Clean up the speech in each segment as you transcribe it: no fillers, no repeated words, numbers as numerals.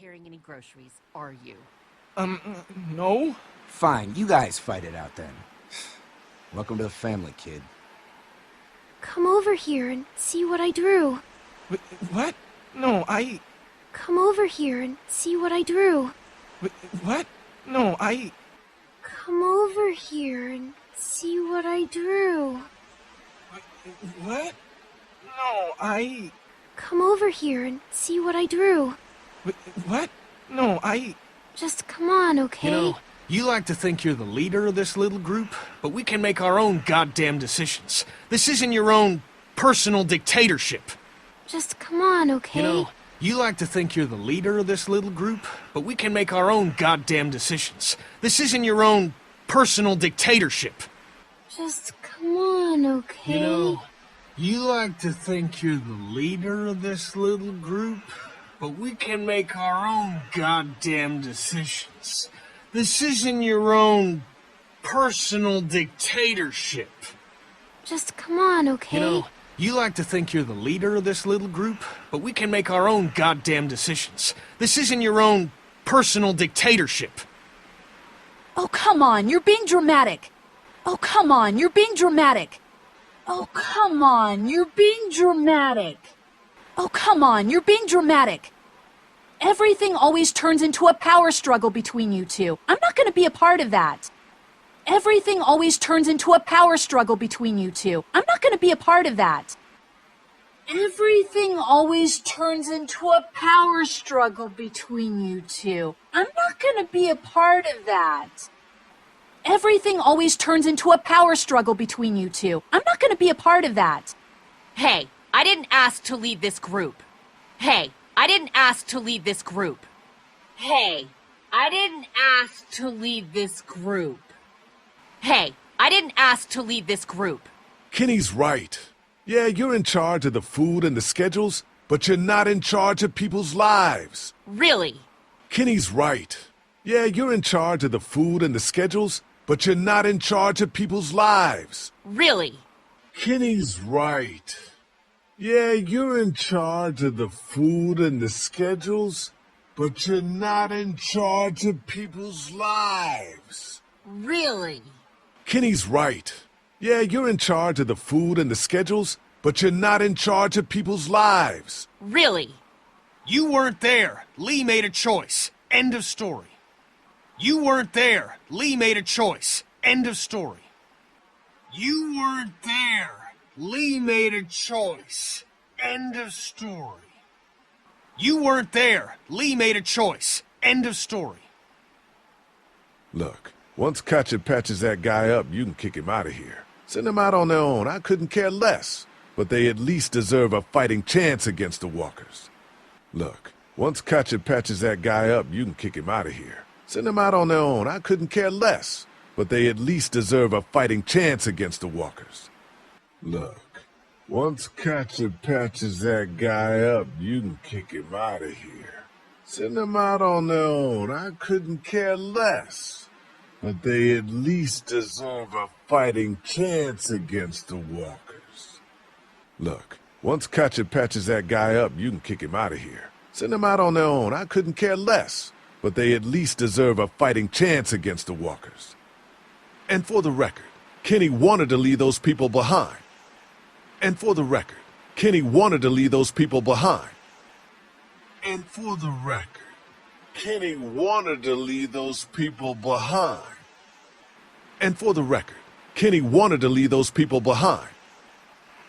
carrying any groceries, are you? No. Fine, you guys fight it out then. Welcome to the family, kid. Come over here and see what I drew. What? No, Come over here and see what I drew. What? No, Come over here and see what I drew. What? No, Come over here and see what I drew. What? No, Just come on, okay? You know, you like to think you're the leader of this little group, but we can make our own goddamn decisions. This isn't your own personal dictatorship. Just come on, okay? You know, you like to think you're the leader of this little group, but we can make our own goddamn decisions. This isn't your own personal dictatorship. Just come on, okay? You know, you like to think you're the leader of this little group, but we can make our own goddamn decisions. This isn't your own personal dictatorship. Just come on, okay? You know, you like to think you're the leader of this little group, but we can make our own goddamn decisions. This isn't your own personal dictatorship. Oh, come on, you're being dramatic. Oh, come on, you're being dramatic. Oh, come on, you're being dramatic. Oh, come on, you're being dramatic. Everything always turns into a power struggle between you two. I'm not going to be a part of that. Everything always turns into a power struggle between you two. I'm not going to be a part of that. Everything always turns into a power struggle between you two. I'm not going to be a part of that. Everything always turns into a power struggle between you two. I'm not going to be a part of that. Hey, I didn't ask to lead this group. Hey, I didn't ask to lead this group. Hey, I didn't ask to lead this group. Hey, I didn't ask to lead this group. Kenny's right. Yeah, you're in charge of the food and the schedules, but you're not in charge of people's lives. Really? Kenny's right. Yeah, you're in charge of the food and the schedules, but you're not in charge of people's lives. Really? Kenny's right. Yeah, you're in charge of the food and the schedules, but you're not in charge of people's lives. Really? Kenny's right. Yeah, you're in charge of the food and the schedules, but you're not in charge of people's lives. Really? You weren't there. Lee made a choice. End of story. You weren't there. Lee made a choice. End of story. You weren't there. Lee made a choice. End of story. You weren't there. Lee made a choice. End of story. Look, once Katya patches that guy up, you can kick him out of here. Send them out on their own. I couldn't care less. But they at least deserve a fighting chance against the walkers. Look, once Katya patches that guy up, you can kick him out of here. Send them out on their own. I couldn't care less. But they at least deserve a fighting chance against the walkers. Look, once Katya patches that guy up, you can kick him out of here. Send them out on their own. I couldn't care less. But they at least deserve a fighting chance against the walkers. Look, once Katya patches that guy up, you can kick him out of here. Send them out on their own. I couldn't care less. But they at least deserve a fighting chance against the walkers. And for the record, Kenny wanted to leave those people behind. And for the record, Kenny wanted to leave those people behind. And for the record, Kenny wanted to leave those people behind. And for the record, Kenny wanted to leave those people behind.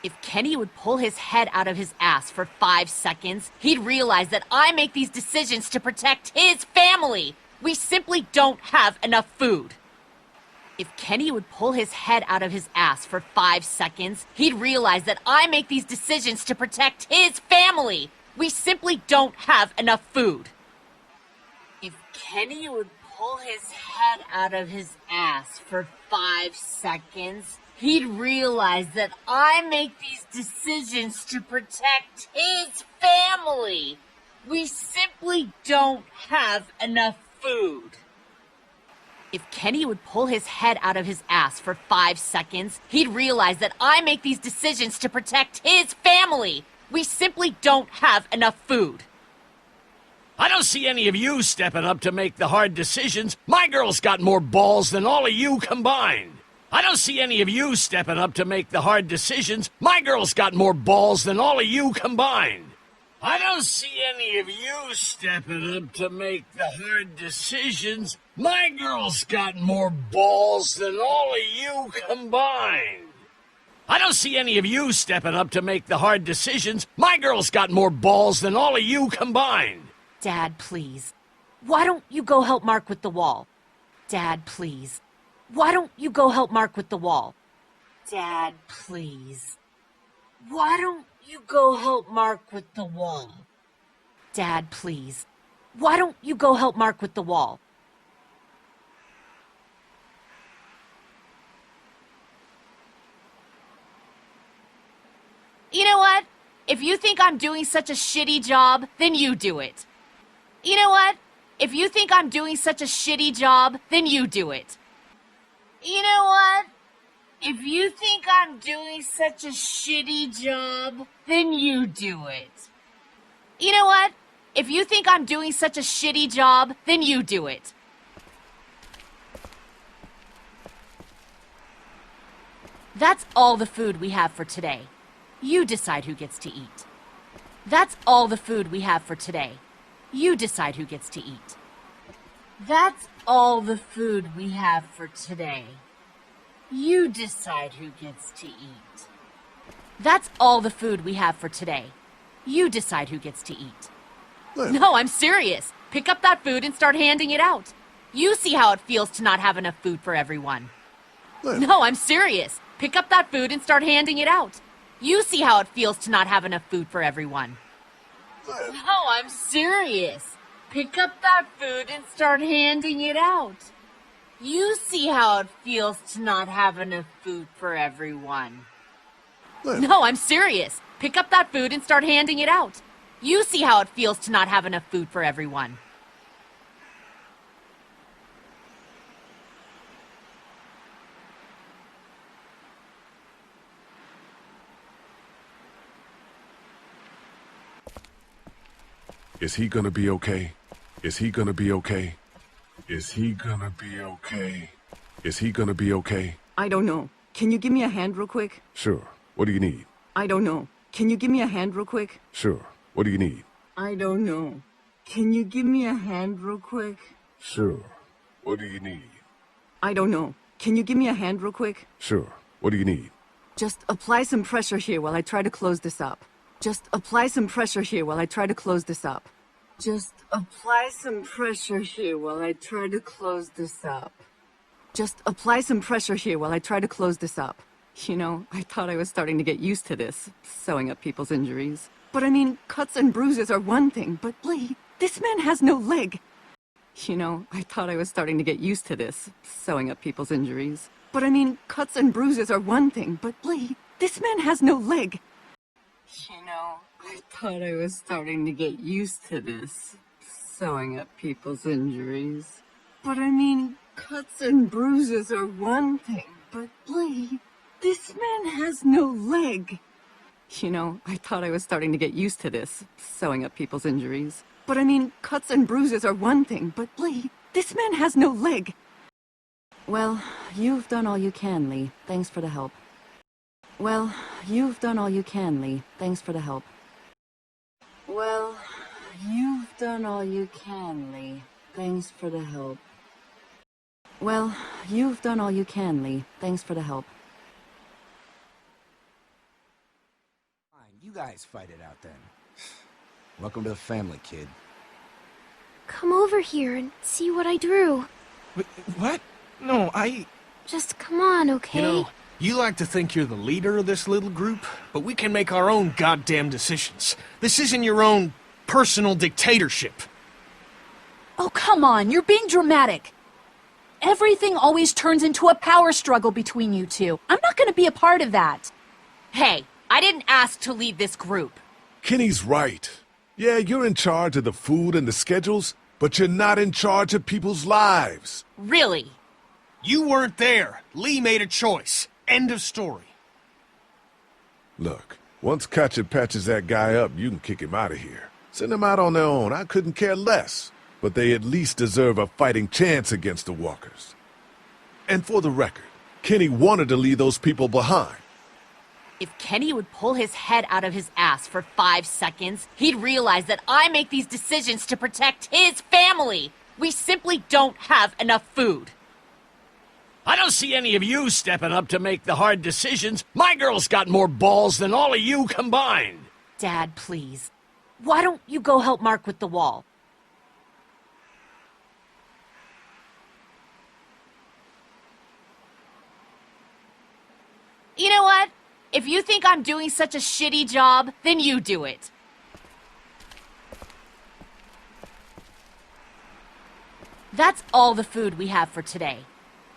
If Kenny would pull his head out of his ass for 5 seconds, he'd realize that I make these decisions to protect his family. We simply don't have enough food. If Kenny would pull his head out of his ass for 5 seconds, he'd realize that I make these decisions to protect his family. We simply don't have enough food. If Kenny would pull his head out of his ass for 5 seconds, he'd realize that I make these decisions to protect his family. We simply don't have enough food. If Kenny would pull his head out of his ass for 5 seconds, he'd realize that I make these decisions to protect his family. We simply don't have enough food. I don't see any of you stepping up to make the hard decisions. My girl's got more balls than all of you combined. I don't see any of you stepping up to make the hard decisions. My girl's got more balls than all of you combined. I don't see any of you stepping up to make the hard decisions. My girl's got more balls than all of you combined. I don't see any of you stepping up to make the hard decisions. My girl's got more balls than all of you combined. Dad, please. Why don't you go help Mark with the wall? Dad, please. Why don't you go help Mark with the wall? Dad, please. Why don't you go help Mark with the wall? Dad, please. Why don't you go help Mark with the wall? You know what? If you think I'm doing such a shitty job, then you do it. You know what? If you think I'm doing such a shitty job, then you do it. You know what? If you think I'm doing such a shitty job, then you do it. You know what? If you think I'm doing such a shitty job, then you do it. That's all the food we have for today. You decide who gets to eat. That's all the food we have for today. You decide who gets to eat. That's all the food we have for today. You decide who gets to eat. That's all the food we have for today. You decide who gets to eat. No, I'm serious. Pick up that food and start handing it out. You see how it feels to not have enough food for everyone. No, I'm serious. Pick up that food and start handing it out. You see how it feels to not have enough food for everyone. No, I'm serious. Pick up that food and start handing it out. You see how it feels to not have enough food for everyone. No, I'm serious. Pick up that food and start handing it out. You see how it feels to not have enough food for everyone. Is he gonna be okay? Is he gonna be okay? Is he gonna be okay? Is he gonna be okay? I don't know. Can you give me a hand real quick? Sure. What do you need? I don't know. Can you give me a hand real quick? Sure. What do you need? I don't know. Can you give me a hand real quick? Sure. What do you need? I don't know. Can you give me a hand real quick? Sure. What do you need? Just apply some pressure here while I try to close this up. Just apply some pressure here while I try to close this up. Just apply some pressure here while I try to close this up. Just apply some pressure here while I try to close this up. You know, I thought I was starting to get used to this, sewing up people's injuries. But I mean, cuts and bruises are one thing, but Lee, this man has no leg. You know, I thought I was starting to get used to this, sewing up people's injuries. But I mean, cuts and bruises are one thing, but Lee, this man has no leg. You know, I thought I was starting to get used to this, sewing up people's injuries. But I mean, cuts and bruises are one thing, but Lee, this man has no leg. You know, I thought I was starting to get used to this, sewing up people's injuries. But I mean, cuts and bruises are one thing, but Lee, this man has no leg. Well, you've done all you can, Lee. Thanks for the help. Well, you've done all you can, Lee. Thanks for the help. Well, you've done all you can, Lee. Thanks for the help. Well, you've done all you can, Lee. Thanks for the help. Fine, you guys fight it out then. Welcome to the family, kid. Come over here and see what I drew. What? No, Just come on, okay? You know, you like to think you're the leader of this little group, but we can make our own goddamn decisions. This isn't your own personal dictatorship. Oh, come on, you're being dramatic. Everything always turns into a power struggle between you two. I'm not gonna be a part of that. Hey, I didn't ask to lead this group. Kenny's right. Yeah, you're in charge of the food and the schedules, but you're not in charge of people's lives. Really? You weren't there. Lee made a choice. End of story. Look, once Katja patches that guy up, you can kick him out of here. Send them out on their own. I couldn't care less. But they at least deserve a fighting chance against the walkers. And for the record, Kenny wanted to leave those people behind. If Kenny would pull his head out of his ass for 5 seconds, he'd realize that I make these decisions to protect his family. We simply don't have enough food. I don't see any of you stepping up to make the hard decisions. My girl's got more balls than all of you combined. Dad, please. Why don't you go help Mark with the wall? You know what? If you think I'm doing such a shitty job, then you do it. That's all the food we have for today.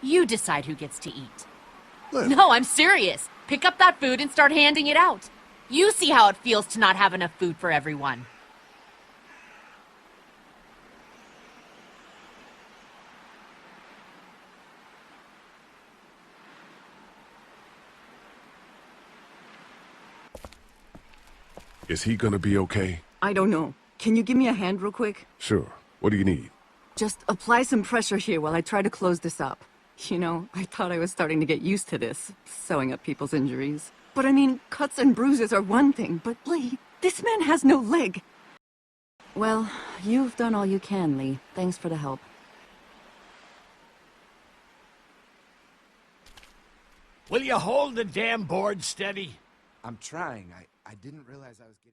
You decide who gets to eat. No, I'm serious. Pick up that food and start handing it out. You see how it feels to not have enough food for everyone. Is he gonna be okay? I don't know. Can you give me a hand real quick? Sure. What do you need? Just apply some pressure here while I try to close this up. You know, I thought I was starting to get used to this, sewing up people's injuries. But I mean, cuts and bruises are one thing, but Lee, this man has no leg. Well, you've done all you can, Lee. Thanks for the help. Will you hold the damn board steady? I'm trying. I didn't realize I was getting...